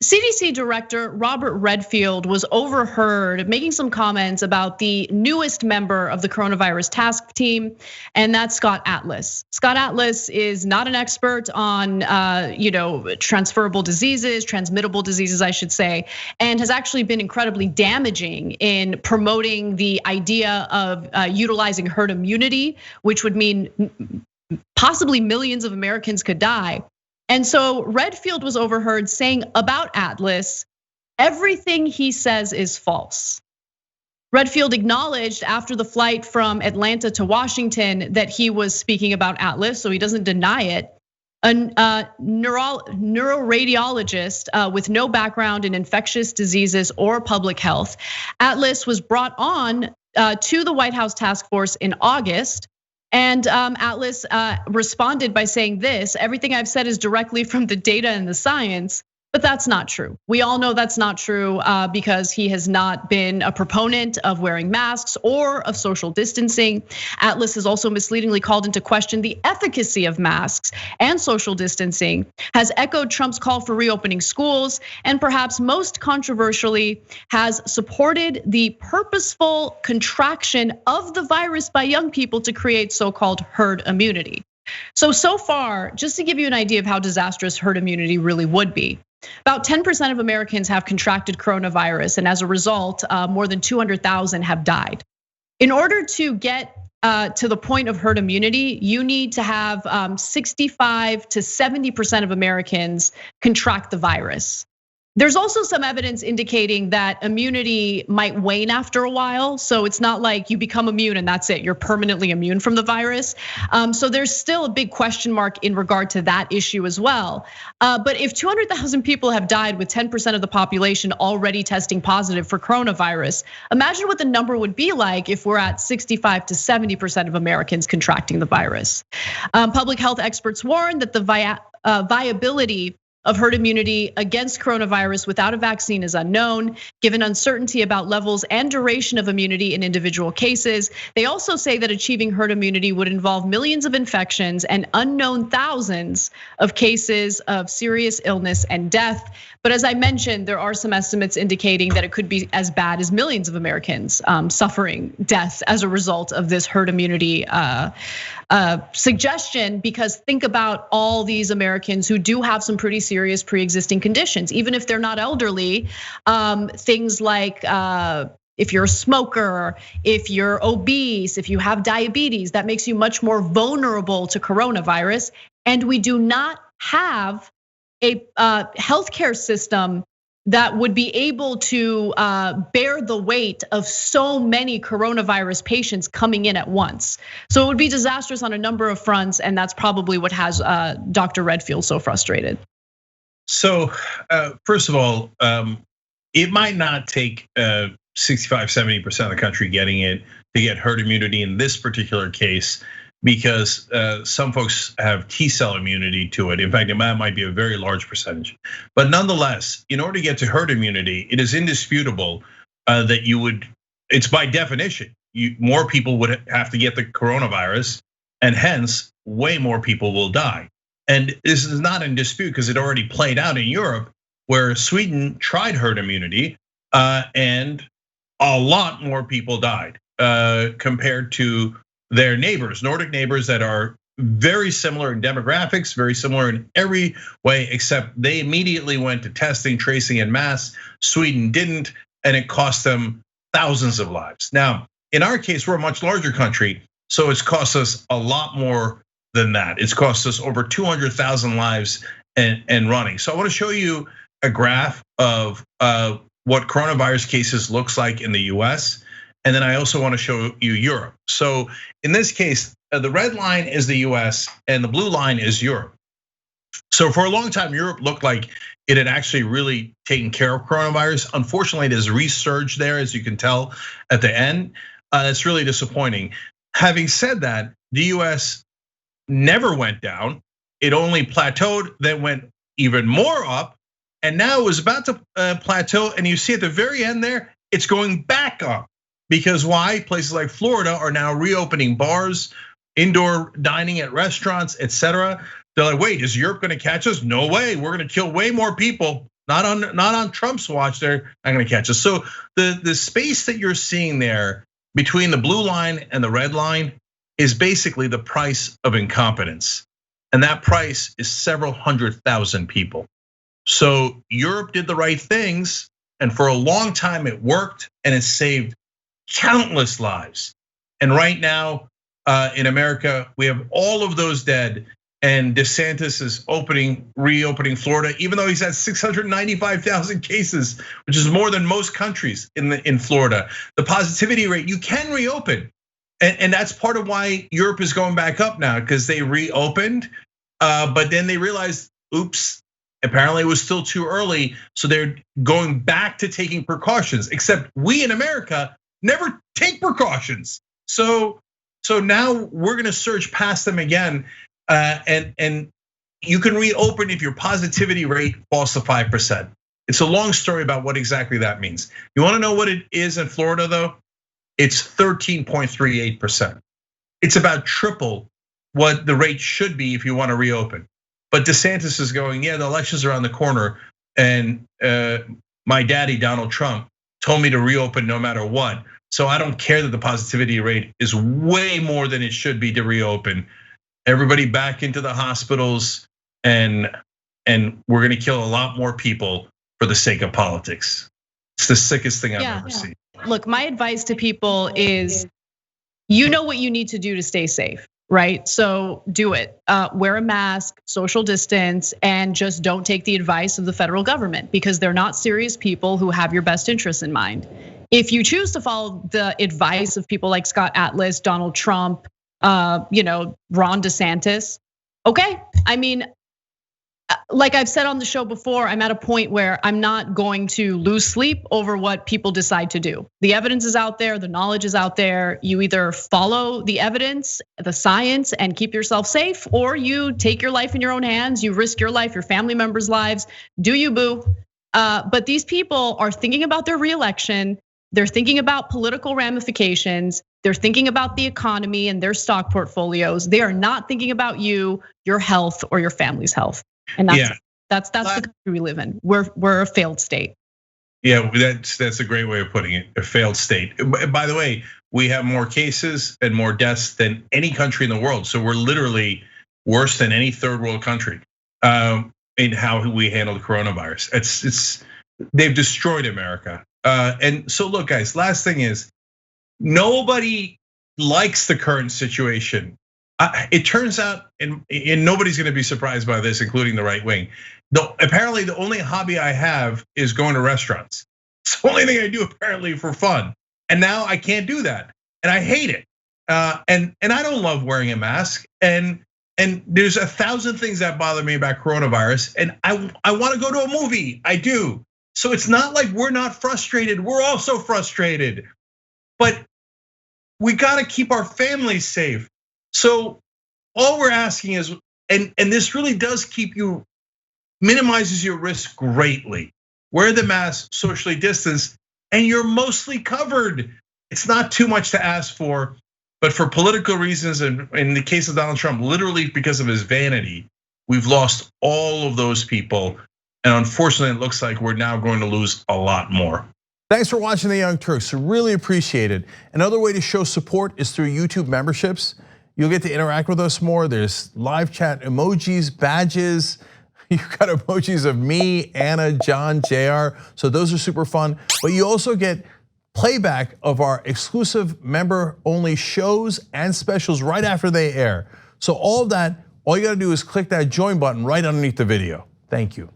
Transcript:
CDC Director Robert Redfield was overheard making some comments about the newest member of the coronavirus task team, and that's Scott Atlas. Scott Atlas is not an expert on transferable diseases, transmittable diseases, I should say, and has actually been incredibly damaging in promoting the idea of utilizing herd immunity, which would mean possibly millions of Americans could die. And so Redfield was overheard saying about Atlas, everything he says is false. Redfield acknowledged after the flight from Atlanta to Washington that he was speaking about Atlas, so he doesn't deny it. A neuroradiologist with no background in infectious diseases or public health. Atlas was brought on to the White House task force in August. And Atlas responded by saying this: everything I've said is directly from the data and the science, but that's not true. We all know that's not true because he has not been a proponent of wearing masks or of social distancing. Atlas has also misleadingly called into question the efficacy of masks and social distancing, has echoed Trump's call for reopening schools, and perhaps most controversially has supported the purposeful contraction of the virus by young people to create so-called herd immunity. So far, just to give you an idea of how disastrous herd immunity really would be, about 10% of Americans have contracted coronavirus, and as a result, more than 200,000 have died. In order to get to the point of herd immunity, you need to have 65 to 70% of Americans contract the virus. There's also some evidence indicating that immunity might wane after a while. So it's not like you become immune and that's it, you're permanently immune from the virus. So there's still a big question mark in regard to that issue as well. But if 200,000 people have died with 10% of the population already testing positive for coronavirus, imagine what the number would be like if we're at 65 to 70% of Americans contracting the virus. Public health experts warn that the viability of herd immunity against coronavirus without a vaccine is unknown, given uncertainty about levels and duration of immunity in individual cases. They also say that achieving herd immunity would involve millions of infections and unknown thousands of cases of serious illness and death. But as I mentioned, there are some estimates indicating that it could be as bad as millions of Americans suffering death as a result of this herd immunity suggestion, because think about all these Americans who do have some pretty serious pre-existing conditions, even if they're not elderly. Things like if you're a smoker, if you're obese, if you have diabetes, that makes you much more vulnerable to coronavirus. And we do not have a healthcare system that would be able to bear the weight of so many coronavirus patients coming in at once. So it would be disastrous on a number of fronts, and that's probably what has Dr. Redfield so frustrated. So first of all, it might not take 65, 70% of the country getting it to get herd immunity in this particular case, because some folks have T-cell immunity to it. In fact, it might be a very large percentage. But nonetheless, in order to get to herd immunity, it is indisputable that it's by definition, more people would have to get the coronavirus, and hence way more people will die. And this is not in dispute because it already played out in Europe, where Sweden tried herd immunity and a lot more people died compared to their neighbors, Nordic neighbors that are very similar in demographics, very similar in every way, except they immediately went to testing, tracing, and mass. Sweden didn't, and it cost them thousands of lives. Now, in our case, we're a much larger country, so it's cost us a lot more than that. It's cost us over 200,000 lives and running. So I want to show you a graph of what coronavirus cases looks like in the US. And then I also want to show you Europe. So in this case, the red line is the US and the blue line is Europe. So for a long time, Europe looked like it had actually really taken care of coronavirus. Unfortunately, it has resurged there, as you can tell at the end. It's really disappointing. Having said that, the US never went down. It only plateaued, then went even more up. And now it was about to plateau. And you see at the very end there, it's going back up. Because why? Places like Florida are now reopening bars, indoor dining at restaurants, etc. They're like, wait, is Europe gonna catch us? No way, we're gonna kill way more people Not on Trump's watch. They're not going to catch us. So the space that you're seeing there between the blue line and the red line is basically the price of incompetence. And that price is several 100,000 people. So Europe did the right things, and for a long time it worked, and it saved countless lives. And right now in America, we have all of those dead, and DeSantis is reopening Florida, even though he's had 695,000 cases, which is more than most countries in Florida. The positivity rate, you can reopen. And that's part of why Europe is going back up now, because they reopened, but then they realized, oops, apparently it was still too early. So they're going back to taking precautions, except we in America never take precautions. So now we're gonna surge past them again. And you can reopen if your positivity rate falls to 5%. It's a long story about what exactly that means. You wanna know what it is in Florida though? It's 13.38%. It's about triple what the rate should be if you want to reopen. But DeSantis is going, yeah, the election's around the corner, and my daddy, Donald Trump, told me to reopen no matter what. So I don't care that the positivity rate is way more than it should be to reopen. Everybody back into the hospitals, and we're gonna kill a lot more people for the sake of politics. It's the sickest thing I've ever seen. Look, my advice to people is, you know what you need to do to stay safe, right? So do it. Wear a mask, social distance, and just don't take the advice of the federal government, because they're not serious people who have your best interests in mind. If you choose to follow the advice of people like Scott Atlas, Donald Trump, Ron DeSantis, okay. I mean, like I've said on the show before, I'm at a point where I'm not going to lose sleep over what people decide to do. The evidence is out there, the knowledge is out there. You either follow the evidence, the science, and keep yourself safe, or you take your life in your own hands, you risk your life, your family members' lives. Do you, boo? But these people are thinking about their reelection. They're thinking about political ramifications. They're thinking about the economy and their stock portfolios. They are not thinking about you, your health, or your family's health. And that's the country we live in. We're a failed state. Yeah, that's a great way of putting it. A failed state. By the way, we have more cases and more deaths than any country in the world. So we're literally worse than any third world country in how we handle the coronavirus. They've destroyed America. And so look, guys, last thing is, nobody likes the current situation. It turns out, and nobody's gonna be surprised by this, including the right wing. Apparently the only hobby I have is going to restaurants. It's the only thing I do apparently for fun. And now I can't do that, and I hate it. And I don't love wearing a mask. And there's 1,000 things that bother me about coronavirus. And I wanna go to a movie, I do. So it's not like we're not frustrated, we're also frustrated. But we gotta keep our families safe. So all we're asking is, and this really does minimizes your risk greatly. Wear the mask, socially distance, and you're mostly covered. It's not too much to ask for, but for political reasons, and in the case of Donald Trump, literally because of his vanity, we've lost all of those people. And unfortunately, it looks like we're now going to lose a lot more. Thanks for watching The Young Turks, really appreciate it. Another way to show support is through YouTube memberships. You'll get to interact with us more. There's live chat emojis, badges. You've got emojis of me, Anna, John, JR. So those are super fun. But you also get playback of our exclusive member-only shows and specials right after they air. So all of that, all you gotta do is click that join button right underneath the video. Thank you.